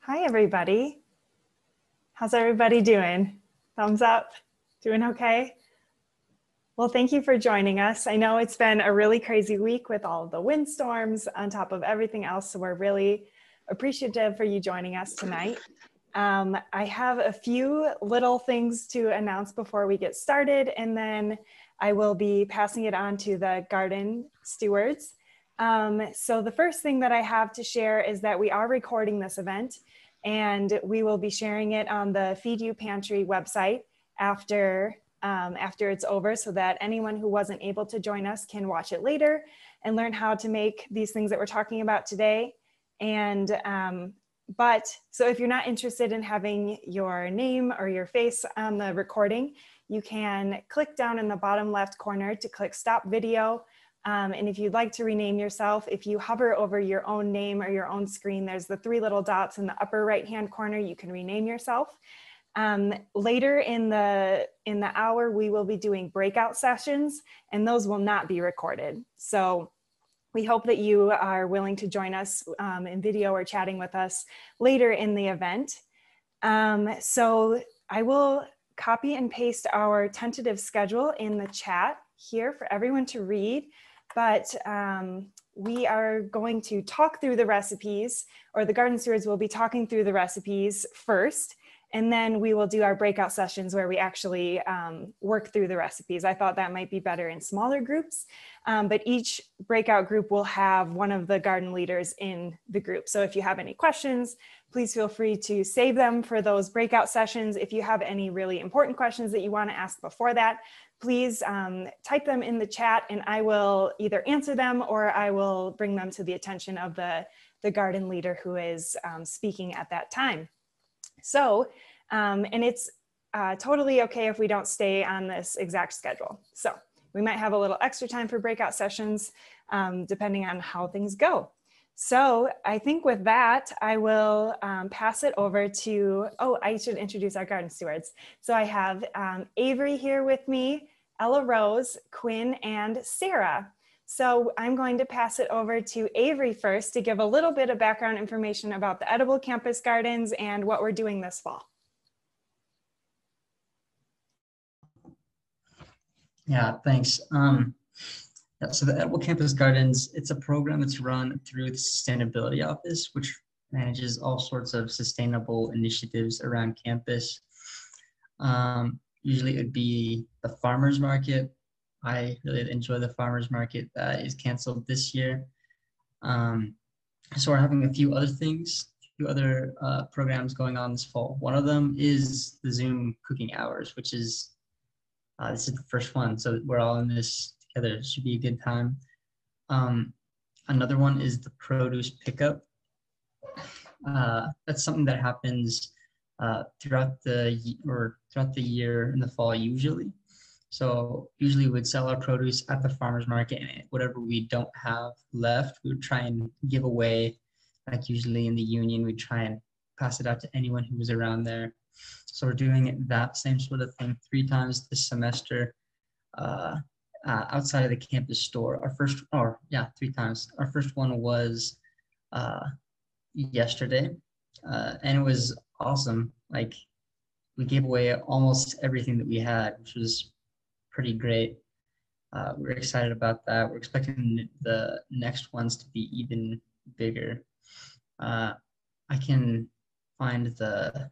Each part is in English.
Hi, everybody. How's everybody doing? Thumbs up? Doing okay? Well, thank you for joining us. I know it's been a really crazy week with all of the windstorms on top of everything else, so we're really appreciative for you joining us tonight. I have a few little things to announce before we get started, and then I will be passing it on to the garden stewards. So the first thing that I have to share is that we are recording this event, and we will be sharing it on the Feed You Pantry website after it's over, so that anyone who wasn't able to join us can watch it later and learn how to make these things that we're talking about today. And so if you're not interested in having your name or your face on the recording, you can click down in the bottom left corner to click stop video. And if you'd like to rename yourself, if you hover over your own name or your own screen, there's the three little dots in the upper right-hand corner, you can rename yourself. Later in the hour, we will be doing breakout sessions, and those will not be recorded. So we hope that you are willing to join us in video or chatting with us later in the event. So I will copy and paste our tentative schedule in the chat here for everyone to read, but we are going to talk through the recipes, or the garden stewards will be talking through the recipes first, and then we will do our breakout sessions where we actually work through the recipes. I thought that might be better in smaller groups, but each breakout group will have one of the garden leaders in the group. So if you have any questions, please feel free to save them for those breakout sessions. If you have any really important questions that you want to ask before that, please type them in the chat, and I will either answer them or I will bring them to the attention of the garden leader who is speaking at that time. So, and it's totally okay if we don't stay on this exact schedule. So we might have a little extra time for breakout sessions, depending on how things go. So I think with that, I will pass it over to, I should introduce our garden stewards. So I have Avery here with me, Ella Rose, Quinn, and Sarah. So I'm going to pass it over to Avery first to give a little bit of background information about the Edible Campus Gardens and what we're doing this fall. Yeah, thanks. So the Edible Campus Gardens, it's a program that's run through the Sustainability Office, which manages all sorts of sustainable initiatives around campus. Usually it'd be the farmers market. I really enjoy the farmers market that is canceled this year. So we're having a few other things, programs going on this fall. One of them is the Zoom cooking hours, which is, this is the first one. So we're all in this together. It should be a good time. Another one is the produce pickup. That's something that happens throughout the year in the fall usually. So usually we'd sell our produce at the farmer's market, and whatever we don't have left, we would try and give away. Like usually in the union, we'd try and pass it out to anyone who was around there. So we're doing that same sort of thing 3 times this semester outside of the campus store. 3 times. Our first one was yesterday, and it was awesome. Like we gave away almost everything that we had, which was pretty great. We're excited about that. We're expecting the next ones to be even bigger. I can find the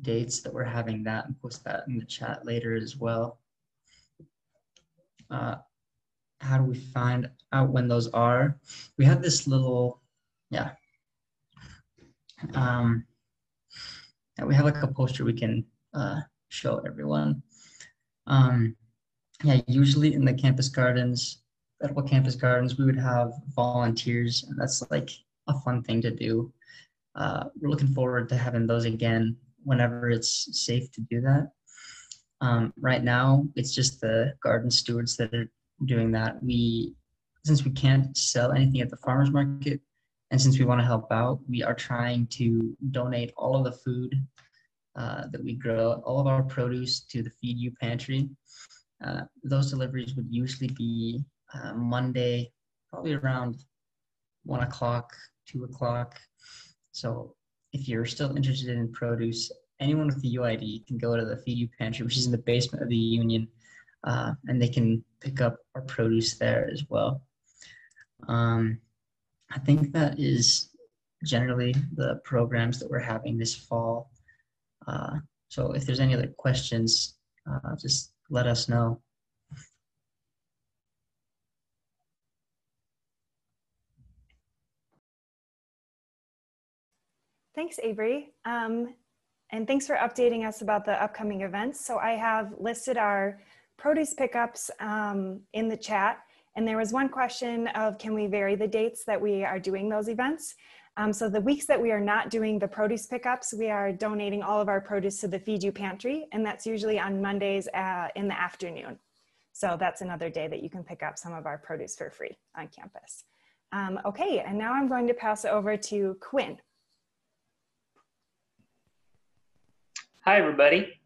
dates that we're having that and post that in the chat later as well. How do we find out when those are? We have this little, we have like a poster we can show everyone. Usually in the campus gardens, Edible Campus Gardens, we would have volunteers, and that's like a fun thing to do. We're looking forward to having those again whenever it's safe to do that. Right now, it's just the garden stewards that are doing that. Since we can't sell anything at the farmer's market, and since we want to help out, we are trying to donate all of the food that we grow, all of our produce, to the Feed You Pantry. Those deliveries would usually be Monday, probably around 1 o'clock, 2 o'clock. So if you're still interested in produce, anyone with the UID can go to the Feed You Pantry, which is in the basement of the Union, and they can pick up our produce there as well. I think that is generally the programs that we're having this fall. So if there's any other questions, just let us know. Thanks, Avery. And thanks for updating us about the upcoming events. So I have listed our produce pickups in the chat. And there was one question of, can we vary the dates that we are doing those events? So the weeks that we are not doing the produce pickups, we are donating all of our produce to the Feed You Pantry. And that's usually on Mondays in the afternoon. So that's another day that you can pick up some of our produce for free on campus. Okay, and now I'm going to pass it over to Quinn. Hi, everybody.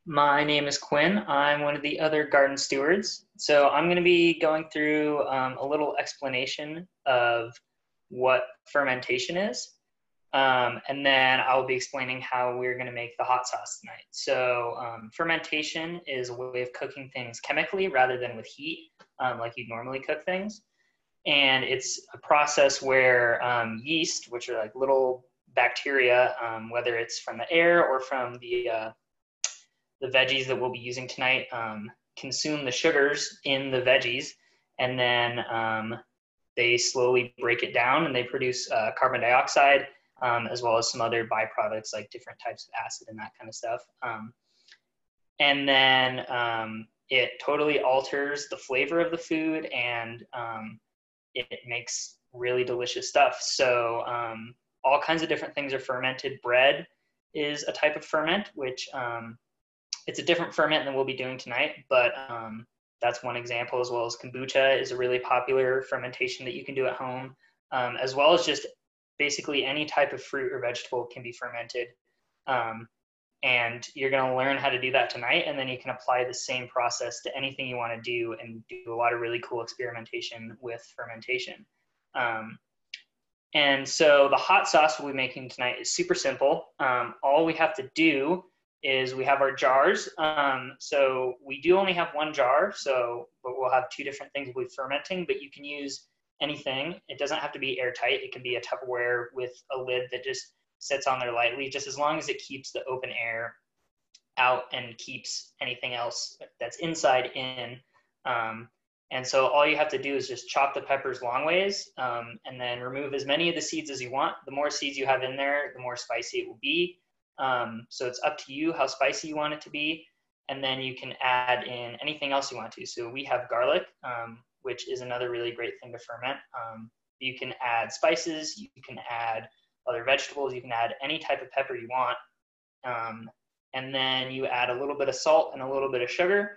My name is Quinn. I'm one of the other garden stewards. So I'm going to be going through a little explanation of what fermentation is. And then I'll be explaining how we're going to make the hot sauce tonight. So fermentation is a way of cooking things chemically rather than with heat, like you'd normally cook things. And it's a process where yeast, which are like little bacteria, whether it's from the air or from the veggies that we'll be using tonight, consume the sugars in the veggies, and then they slowly break it down and they produce carbon dioxide, as well as some other byproducts like different types of acid and that kind of stuff. And then it totally alters the flavor of the food, and it makes really delicious stuff. So all kinds of different things are fermented. Bread is a type of ferment, which it's a different ferment than we'll be doing tonight, but that's one example, as well as kombucha is a really popular fermentation that you can do at home, as well as just basically any type of fruit or vegetable can be fermented. And you're going to learn how to do that tonight, and then you can apply the same process to anything you want to do and do a lot of really cool experimentation with fermentation. And so the hot sauce we'll be making tonight is super simple. All we have to do is we have our jars. So we do only have one jar, but we'll have two different things we'll be fermenting, but you can use anything. It doesn't have to be airtight. It can be a Tupperware with a lid that just sits on there lightly, just as long as it keeps the open air out and keeps anything else that's inside in. And so all you have to do is just chop the peppers long ways, and then remove as many of the seeds as you want. The more seeds you have in there, the more spicy it will be. So it's up to you how spicy you want it to be. And then you can add in anything else you want to. So we have garlic, which is another really great thing to ferment. You can add spices, you can add other vegetables, you can add any type of pepper you want. And then you add a little bit of salt and a little bit of sugar.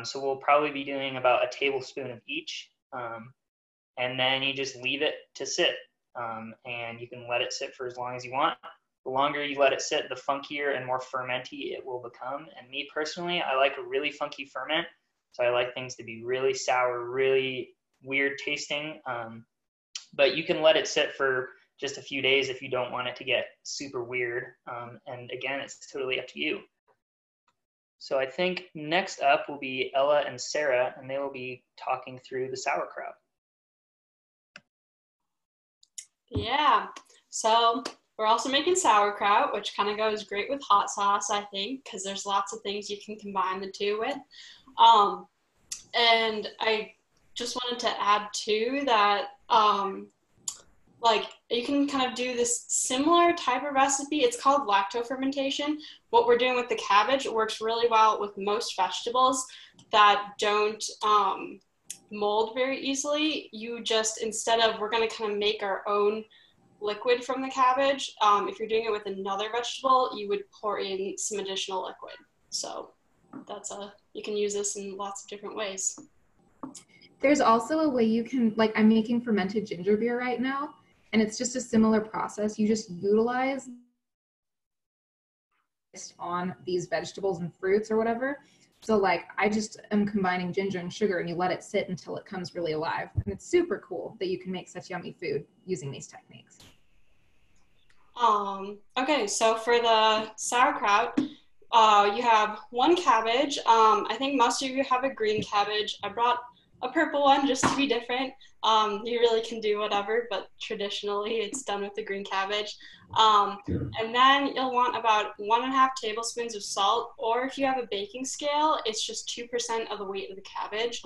So we'll probably be doing about a tablespoon of each. And then you just leave it to sit. And you can let it sit for as long as you want. The longer you let it sit, the funkier and more fermenty it will become. And me personally, I like a really funky ferment. So I like things to be really sour, really weird tasting. But you can let it sit for just a few days if you don't want it to get super weird. And again, it's totally up to you. So I think next up will be Ella and Sarah, and they will be talking through the sauerkraut. Yeah, so we're also making sauerkraut, which kind of goes great with hot sauce, I think, because there's lots of things you can combine the two with. And I just wanted to add too that like you can kind of do this similar type of recipe. It's called lactofermentation. What we're doing with the cabbage works really well with most vegetables that don't mold very easily. You just, instead of, we're going to kind of make our own liquid from the cabbage. If you're doing it with another vegetable, you would pour in some additional liquid. So that's you can use this in lots of different ways. There's also a way you can, like I'm making fermented ginger beer right now, and it's just a similar process. You just utilize on these vegetables and fruits or whatever. So like I just am combining ginger and sugar, and you let it sit until it comes really alive. And it's super cool that you can make such yummy food using these techniques. Okay, so for the sauerkraut, you have one cabbage. I think most of you have a green cabbage. I brought a purple one just to be different. You really can do whatever, but traditionally it's done with the green cabbage. And then you'll want about 1.5 tablespoons of salt, or if you have a baking scale, it's just 2% of the weight of the cabbage,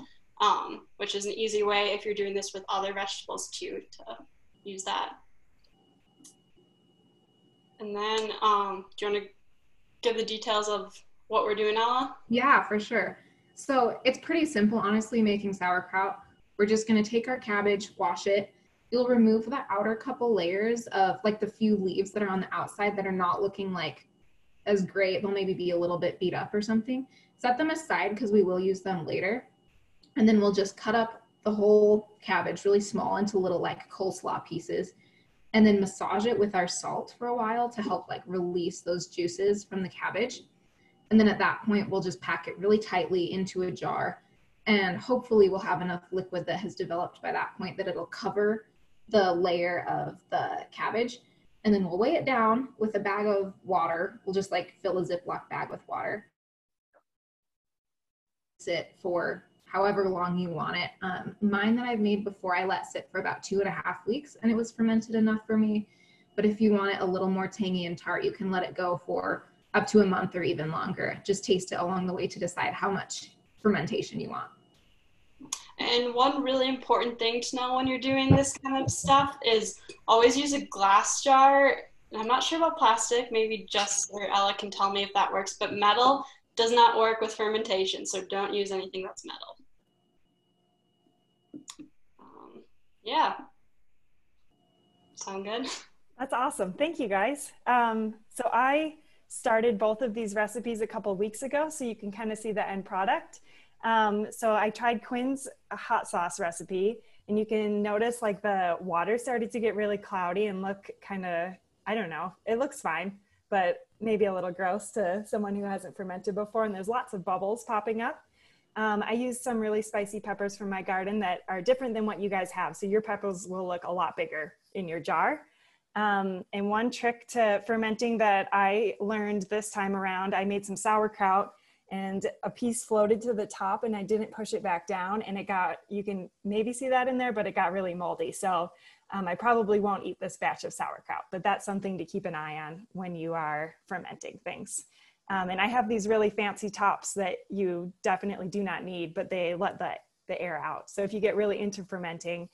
which is an easy way if you're doing this with other vegetables too to use that. And then, do you want to give the details of what we're doing, Ella? Yeah, for sure. So it's pretty simple, honestly, making sauerkraut. We're just going to take our cabbage, wash it. You'll remove the outer couple layers of like the few leaves that are on the outside that are not looking like as great. They'll maybe be a little bit beat up or something. Set them aside because we will use them later. And then we'll just cut up the whole cabbage really small into little like coleslaw pieces, and then massage it with our salt for a while to help like release those juices from the cabbage. And then at that point, we'll just pack it really tightly into a jar, and hopefully we'll have enough liquid that has developed by that point that it'll cover the layer of the cabbage. And then we'll weigh it down with a bag of water. We'll just like fill a Ziploc bag with water. Sit for however long you want it. Mine that I've made before, I let sit for about 2.5 weeks, and it was fermented enough for me. But if you want it a little more tangy and tart, you can let it go for up to a month or even longer. Just taste it along the way to decide how much fermentation you want. And one really important thing to know when you're doing this kind of stuff is always use a glass jar. I'm not sure about plastic, maybe Jess or Ella can tell me if that works, but metal does not work with fermentation, so don't use anything that's metal. Yeah. Sound good? That's awesome. Thank you, guys. So I started both of these recipes a couple weeks ago, so you can kind of see the end product. So I tried Quinn's hot sauce recipe, and you can notice like the water started to get really cloudy and look kind of, I don't know, it looks fine, but maybe a little gross to someone who hasn't fermented before, and there's lots of bubbles popping up. I used some really spicy peppers from my garden that are different than what you guys have. So your peppers will look a lot bigger in your jar. And one trick to fermenting that I learned this time around, I made some sauerkraut and a piece floated to the top and I didn't push it back down, and it got, you can maybe see that in there, but it got really moldy. So I probably won't eat this batch of sauerkraut, but that's something to keep an eye on when you are fermenting things. And I have these really fancy tops that you definitely do not need, but they let the air out. So if you get really into fermenting,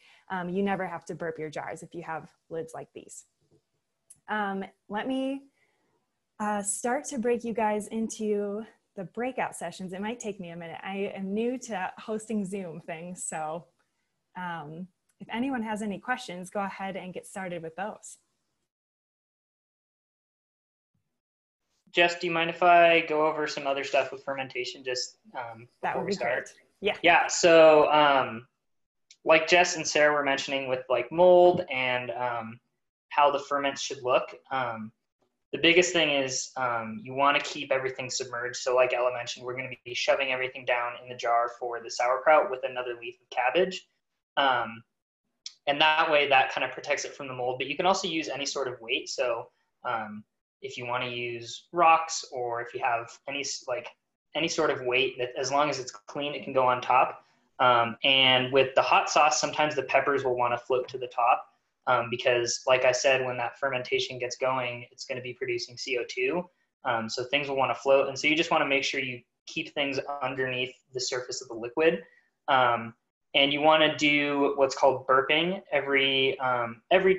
you never have to burp your jars if you have lids like these. Let me start to break you guys into the breakout sessions. It might take me a minute. I am new to hosting Zoom things. So if anyone has any questions, go ahead and get started with those. Jess, do you mind if I go over some other stuff with fermentation just that would be start? great. Yeah. Yeah. So like Jess and Sarah were mentioning with like mold and how the ferments should look, the biggest thing is you want to keep everything submerged. So like Ella mentioned, we're going to be shoving everything down in the jar for the sauerkraut with another leaf of cabbage. And that way that kind of protects it from the mold. But you can also use any sort of weight. So if you want to use rocks, or if you have any sort of weight, that as long as it's clean, it can go on top. And with the hot sauce, sometimes the peppers will want to float to the top because, like I said, when that fermentation gets going, it's going to be producing CO2. So things will want to float. And so you just want to make sure you keep things underneath the surface of the liquid. And you want to do what's called burping every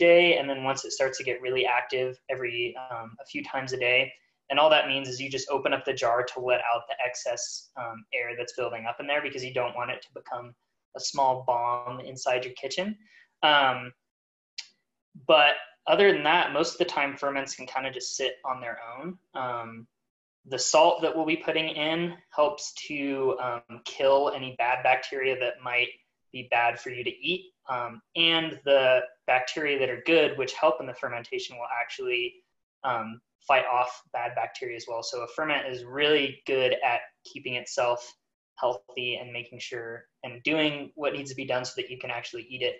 day, and then once it starts to get really active, every a few times a day. And all that means is you just open up the jar to let out the excess air that's building up in there, because you don't want it to become a small bomb inside your kitchen. But other than that, most of the time ferments can kind of just sit on their own. The salt that we'll be putting in helps to kill any bad bacteria that might be bad for you to eat. And the bacteria that are good, which help in the fermentation, will actually fight off bad bacteria as well. So a ferment is really good at keeping itself healthy and making sure and doing what needs to be done so that you can actually eat it.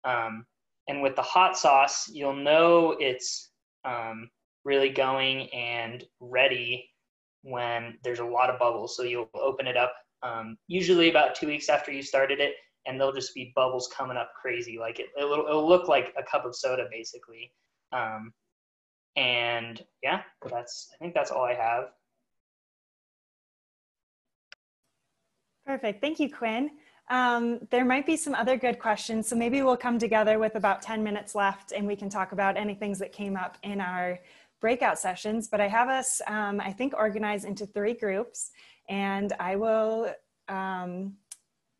And with the hot sauce, you'll know it's really going and ready when there's a lot of bubbles. So you'll open it up usually about 2 weeks after you started it, and there'll just be bubbles coming up crazy. Like it'll look like a cup of soda basically. And yeah, I think that's all I have. Perfect. Thank you, Quinn. There might be some other good questions, so maybe we'll come together with about 10 minutes left and we can talk about any things that came up in our breakout sessions. But I have us, I think, organized into 3 groups, and I will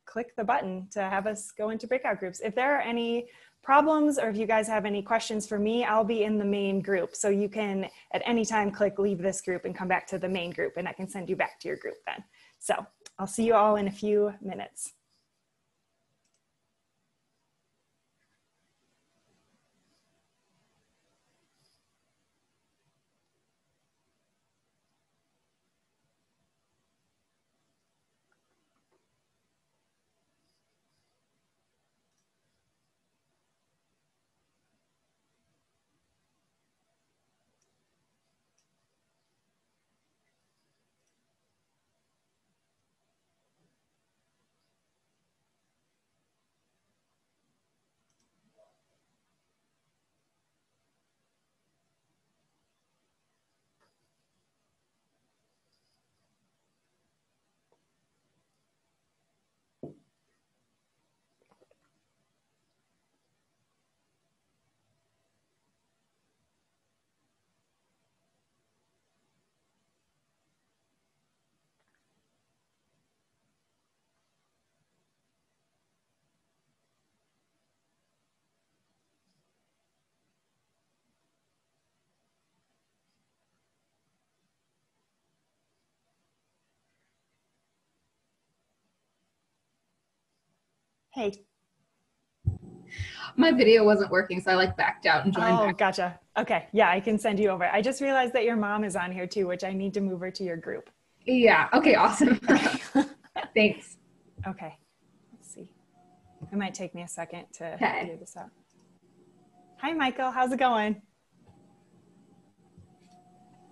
click the button to have us go into breakout groups. If there are any problems or if you guys have any questions for me, I'll be in the main group. So you can at any time click leave this group and come back to the main group, and I can send you back to your group then. So I'll see you all in a few minutes. Hey. My video wasn't working, so I backed out and joined back. Gotcha. Okay. Yeah, I can send you over. I just realized that your mom is on here too, which I need to move her to your group. Yeah. Okay. Awesome. Thanks. Okay. Let's see. It might take me a second to figure this out. Hi, Michael. How's it going?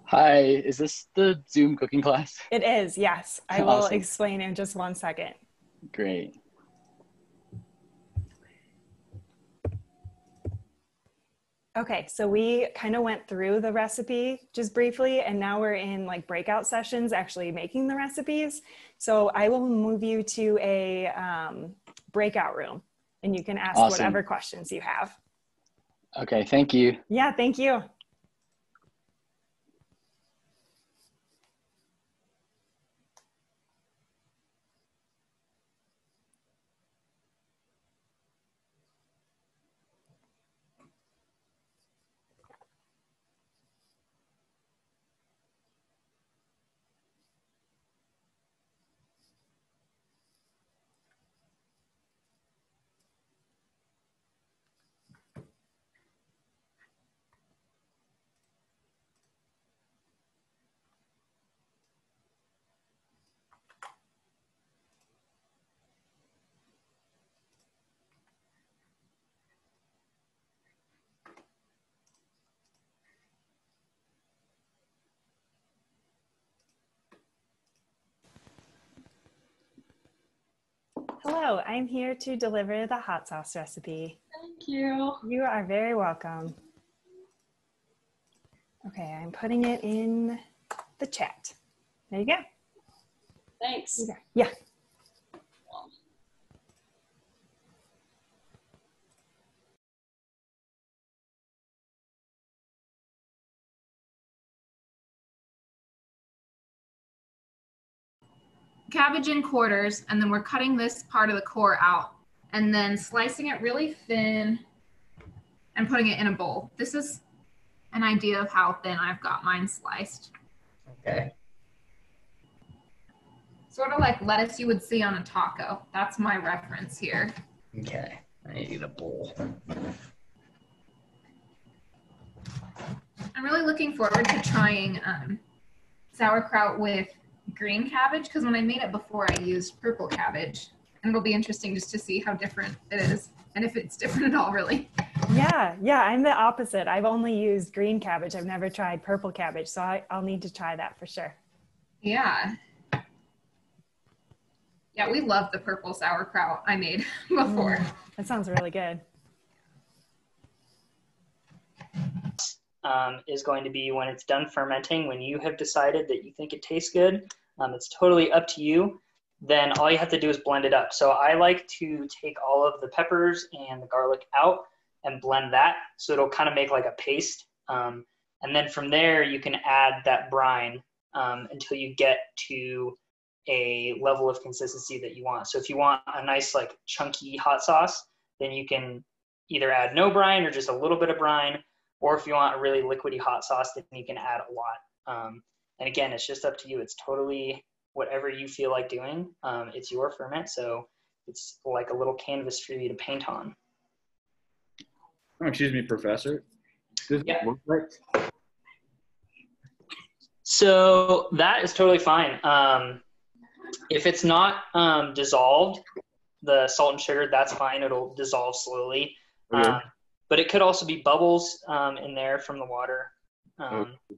Hi. Is this the Zoom cooking class? It is. Yes. I will explain in just 1 second. Great. Okay, so we kind of went through the recipe just briefly, and now we're in breakout sessions actually making the recipes. So I will move you to a breakout room, and you can ask whatever questions you have. Okay, thank you. Yeah, thank you. Hello, I'm here to deliver the hot sauce recipe. Thank you. You are very welcome. Okay, I'm putting it in the chat. There you go. Thanks. Yeah. Cabbage in quarters, and then we're cutting this part of the core out and then slicing it really thin and putting it in a bowl. This is an idea of how thin I've got mine sliced. Okay. Sort of like lettuce you would see on a taco. That's my reference here. Okay. I need a bowl. I'm really looking forward to trying sauerkraut with green cabbage, because when I made it before I used purple cabbage, and it'll be interesting just to see how different it is and if it's different at all really. Yeah, I'm the opposite. I've only used green cabbage. I've never tried purple cabbage, so I'll need to try that for sure. Yeah. Yeah, we love the purple sauerkraut I made before. That sounds really good. Is going to be when it's done fermenting, when you have decided that you think it tastes good. It's totally up to you. Then all you have to do is blend it up. So I like to take all of the peppers and the garlic out and blend that. So it'll kind of make like a paste. And then from there, you can add that brine until you get to a level of consistency that you want. So if you want a nice like chunky hot sauce, then you can either add no brine or just a little bit of brine. Or if you want a really liquidy hot sauce, then you can add a lot. And again, it's just up to you. It's totally whatever you feel like doing. It's your ferment, so it's like a little canvas for you to paint on. Oh, excuse me, Professor. Does it look like? So that is totally fine. If it's not dissolved, the salt and sugar, that's fine. It'll dissolve slowly. Okay. But it could also be bubbles in there from the water.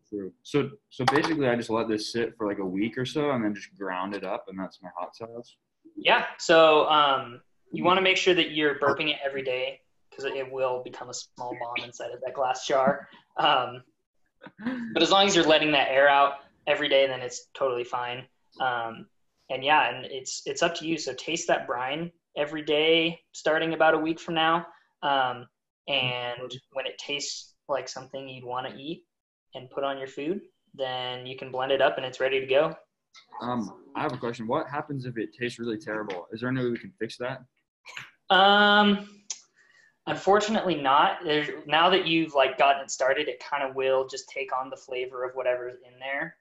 True. So basically, I just let this sit for like a week or so, and then just ground it up, and that's my hot sauce. Yeah. So you want to make sure that you're burping it every day, because it will become a small bomb inside of that glass jar. But as long as you're letting that air out every day, then it's totally fine. And yeah, and it's up to you. So taste that brine every day, starting about a week from now. And when it tastes like something you'd want to eat and put on your food, then you can blend it up and it's ready to go. I have a question. What happens if it tastes really terrible? Is there any way we can fix that? Unfortunately not. Now that you've like gotten it started, it kind of will just take on the flavor of whatever's in there.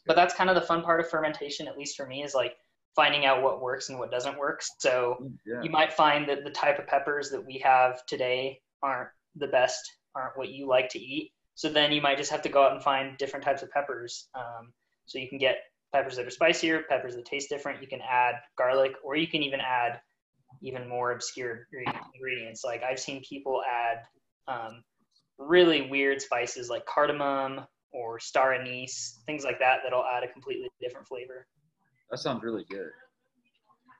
But that's kind of the fun part of fermentation, at least for me, is like finding out what works and what doesn't work. So you might find that the type of peppers that we have today aren't the best, aren't what you like to eat. So then you might just have to go out and find different types of peppers. So you can get peppers that are spicier, peppers that taste different. You can add garlic, or you can even add even more obscure ingredients. Like I've seen people add really weird spices like cardamom or star anise, things like that, that'll add a completely different flavor. That sounds really good.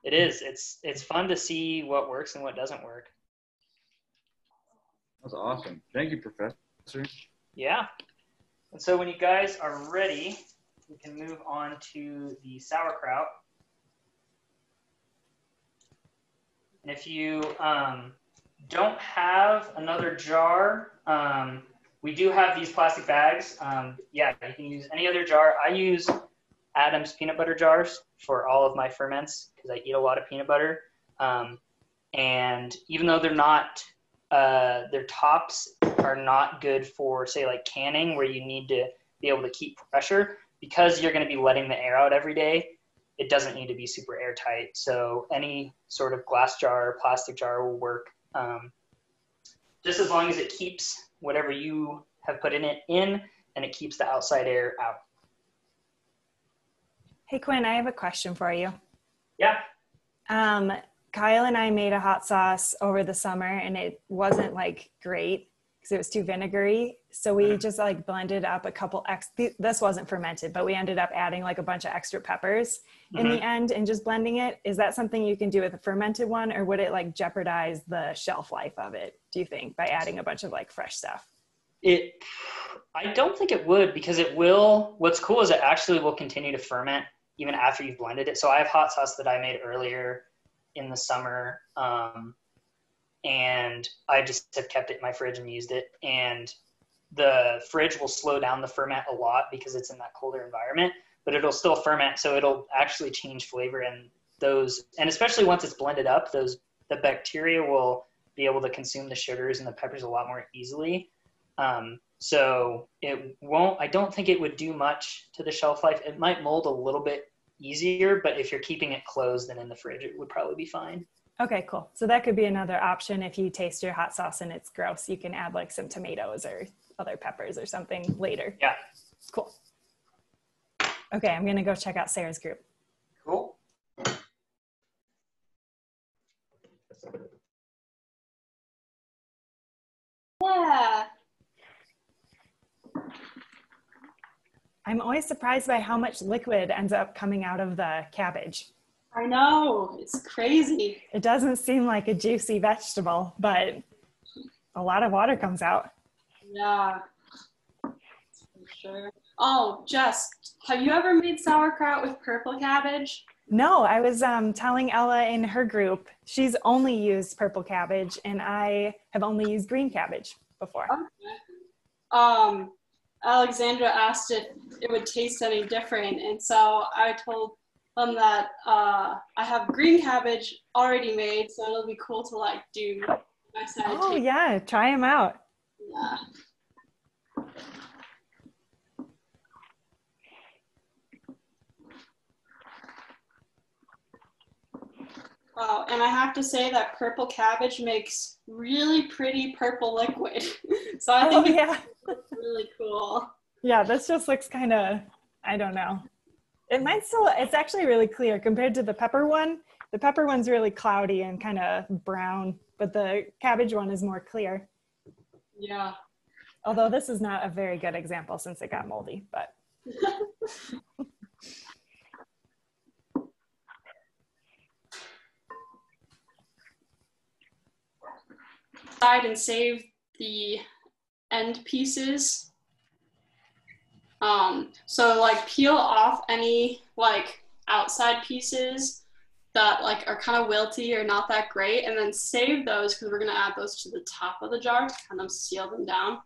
It is. It's fun to see what works and what doesn't work. That's awesome. Thank you, Professor. Yeah. And so when you guys are ready, we can move on to the sauerkraut. And if you don't have another jar, we do have these plastic bags. Yeah, you can use any other jar. I use Adam's peanut butter jars for all of my ferments because I eat a lot of peanut butter. And even though they're not, their tops are not good for, say, like canning, where you need to be able to keep pressure, because you're going to be letting the air out every day, it doesn't need to be super airtight. So any sort of glass jar or plastic jar will work, just as long as it keeps whatever you have put in it in, and it keeps the outside air out. Hey, Quinn, I have a question for you. Yeah. Kyle and I made a hot sauce over the summer, and it wasn't like great because it was too vinegary. So we just like blended up a couple this wasn't fermented, but we ended up adding like a bunch of extra peppers in the end and just blending it. Is that something you can do with a fermented one, or would it like jeopardize the shelf life of it, do you think, by adding a bunch of like fresh stuff? I don't think it would, because it will. What's cool is it actually will continue to ferment even after you've blended it. So I have hot sauce that I made earlier in the summer, and I just have kept it in my fridge and used it. And the fridge will slow down the ferment a lot because it's in that colder environment, but it'll still ferment. So it'll actually change flavor, and especially once it's blended up, the bacteria will be able to consume the sugars and the peppers a lot more easily. So I don't think it would do much to the shelf life. It might mold a little bit easier, but if you're keeping it closed and in the fridge, it would probably be fine. Okay, cool. So that could be another option. If you taste your hot sauce and it's gross, you can add like some tomatoes or other peppers or something later. Yeah. Cool. Okay, I'm going to go check out Sarah's group. Cool. Yeah. I'm always surprised by how much liquid ends up coming out of the cabbage. I know, it's crazy. It doesn't seem like a juicy vegetable, but a lot of water comes out. Yeah, for sure. Oh, Jess, have you ever made sauerkraut with purple cabbage? No, I was telling Ella in her group, she's only used purple cabbage and I have only used green cabbage before. Okay. Alexandra asked if it would taste any different, and so I told them that I have green cabbage already made, so it'll be cool to like do my side. Oh yeah, try them out. Yeah. Wow, and I have to say that purple cabbage makes really pretty purple liquid. So I think it's really cool. Yeah, this just looks kind of, I don't know. It's actually really clear compared to the pepper one. The pepper one's really cloudy and kind of brown, but the cabbage one is more clear. Yeah. Although this is not a very good example since it got moldy, but. And save the end pieces. So like peel off any like outside pieces that like are kind of wilty or not that great, and then save those because we're gonna add those to the top of the jar to kind of seal them down.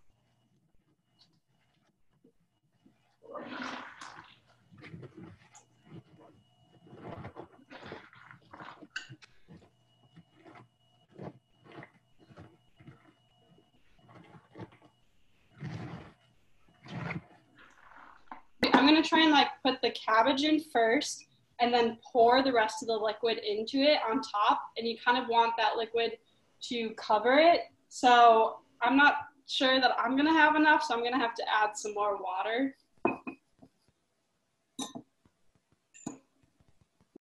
I'm gonna try and like put the cabbage in first and then pour the rest of the liquid into it on top, and you kind of want that liquid to cover it. So I'm not sure that I'm gonna have enough, so I'm gonna have to add some more water.